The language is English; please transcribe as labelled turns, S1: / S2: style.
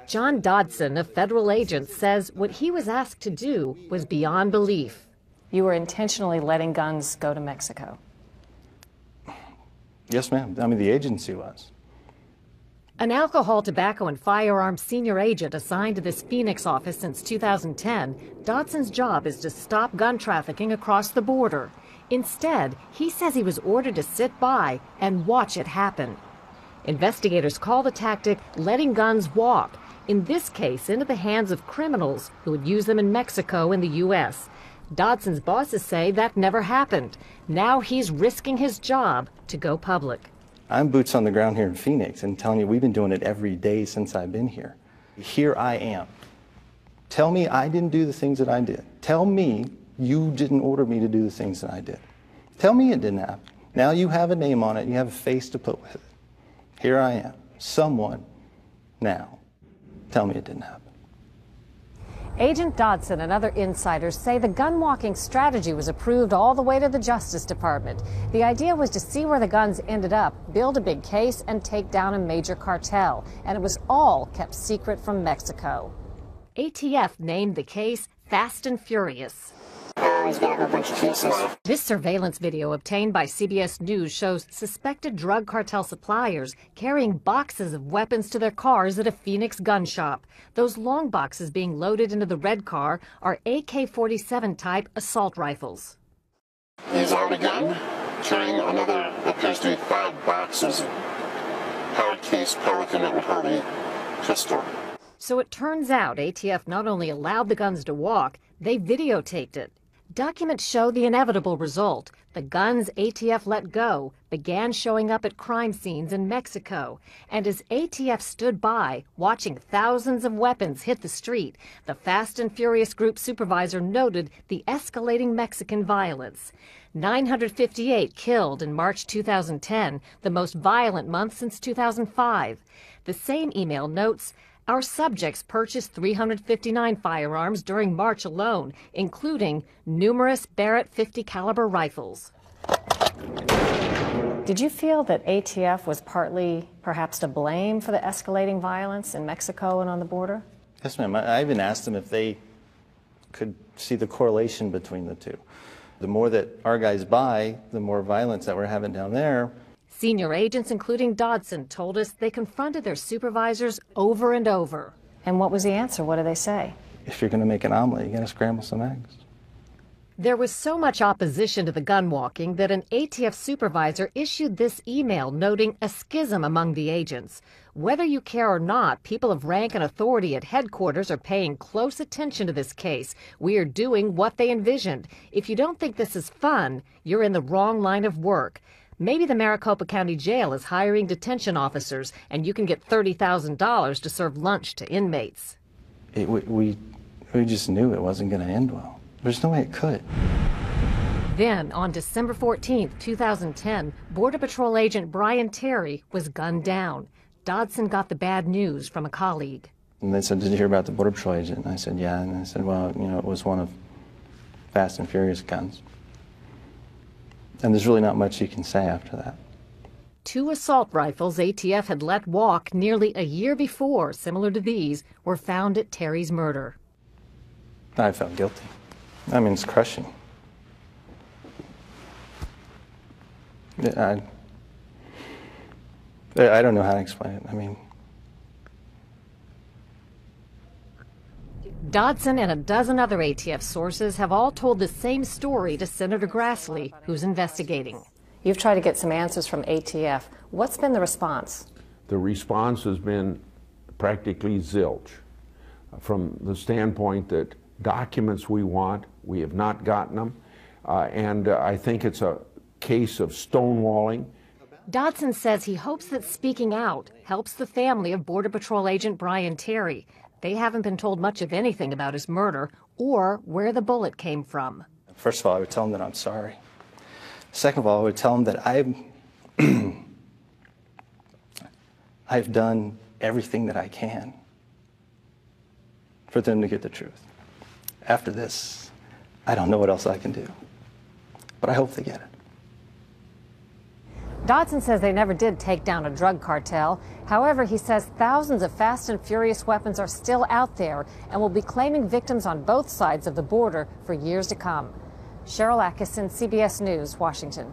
S1: John Dodson, a federal agent, says what he was asked to do was beyond belief.
S2: You were intentionally letting guns go to Mexico.
S3: Yes, ma'am. I mean, the agency was.
S1: An alcohol, tobacco, and firearms senior agent assigned to this Phoenix office since 2010, Dodson's job is to stop gun trafficking across the border. Instead, he says he was ordered to sit by and watch it happen. Investigators call the tactic letting guns walk, in this case into the hands of criminals who would use them in Mexico and the U.S. Dodson's bosses say that never happened. Now he's risking his job to go public.
S3: I'm boots on the ground here in Phoenix and telling you we've been doing it every day since I've been here. Here I am. Tell me I didn't do the things that I did. Tell me you didn't order me to do the things that I did. Tell me it didn't happen. Now you have a name on it, you have a face to put with it. Here I am, someone now. Tell me it didn't happen.
S2: Agent Dodson and other insiders say the gun-walking strategy was approved all the way to the Justice Department. The idea was to see where the guns ended up, build a big case, and take down a major cartel. And it was all kept secret from Mexico.
S1: ATF named the case Fast and Furious.
S4: He's got a bunch of cases.
S1: This surveillance video obtained by CBS News shows suspected drug cartel suppliers carrying boxes of weapons to their cars at a Phoenix gun shop. Those long boxes being loaded into the red car are AK-47 type assault rifles.
S4: He's armed again, carrying another, appears to be 5 boxes, hard case Pelican that would hold a pistol.
S1: So it turns out ATF not only allowed the guns to walk, they videotaped it. Documents show the inevitable result. The guns ATF let go began showing up at crime scenes in Mexico. And as ATF stood by, watching thousands of weapons hit the street, the Fast and Furious Group supervisor noted the escalating Mexican violence. 958 killed in March 2010, the most violent month since 2005. The same email notes, our subjects purchased 359 firearms during March alone, including numerous Barrett 50 caliber rifles.
S2: Did you feel that ATF was partly perhaps to blame for the escalating violence in Mexico and on the border?
S3: Yes, ma'am. I even asked them if they could see the correlation between the two. The more that our guys buy, the more violence that we're having down there.
S1: Senior agents, including Dodson, told us they confronted their supervisors over and over.
S2: And what was the answer? What did they say?
S3: If you're going to make an omelet, you got to scramble some eggs.
S1: There was so much opposition to the gun walking that an ATF supervisor issued this email noting a schism among the agents. Whether you care or not, people of rank and authority at headquarters are paying close attention to this case. We are doing what they envisioned. If you don't think this is fun, you're in the wrong line of work. Maybe the Maricopa County Jail is hiring detention officers, and you can get $30,000 to serve lunch to inmates.
S3: We just knew it wasn't going to end well. There's no way it could.
S1: Then, on December 14, 2010, Border Patrol agent Brian Terry was gunned down. Dodson got the bad news from a colleague.
S3: And they said, did you hear about the Border Patrol agent? And I said, yeah. And I said, well, you know, it was one of Fast and Furious guns. And there's really not much you can say after that.
S1: 2 assault rifles ATF had let walk nearly a year before, similar to these, were found at Terry's murder.
S3: I felt guilty. I mean, it's crushing. I don't know how to explain it. I mean,
S1: Dodson and a dozen other ATF sources have all told the same story to Senator Grassley, who's investigating.
S2: You've tried to get some answers from ATF. What's been the response?
S5: The response has been practically zilch, from the standpoint that documents we want, we have not gotten them, and I think it's a case of stonewalling.
S1: Dodson says he hopes that speaking out helps the family of Border Patrol agent Brian Terry. They haven't been told much of anything about his murder or where the bullet came from.
S3: First of all, I would tell him that I'm sorry. Second of all, I would tell him that I've done everything that I can for them to get the truth. After this, I don't know what else I can do, but I hope they get it.
S2: Dodson says they never did take down a drug cartel. However, he says thousands of fast and furious weapons are still out there and will be claiming victims on both sides of the border for years to come. Cheryl Atkinson, CBS News, Washington.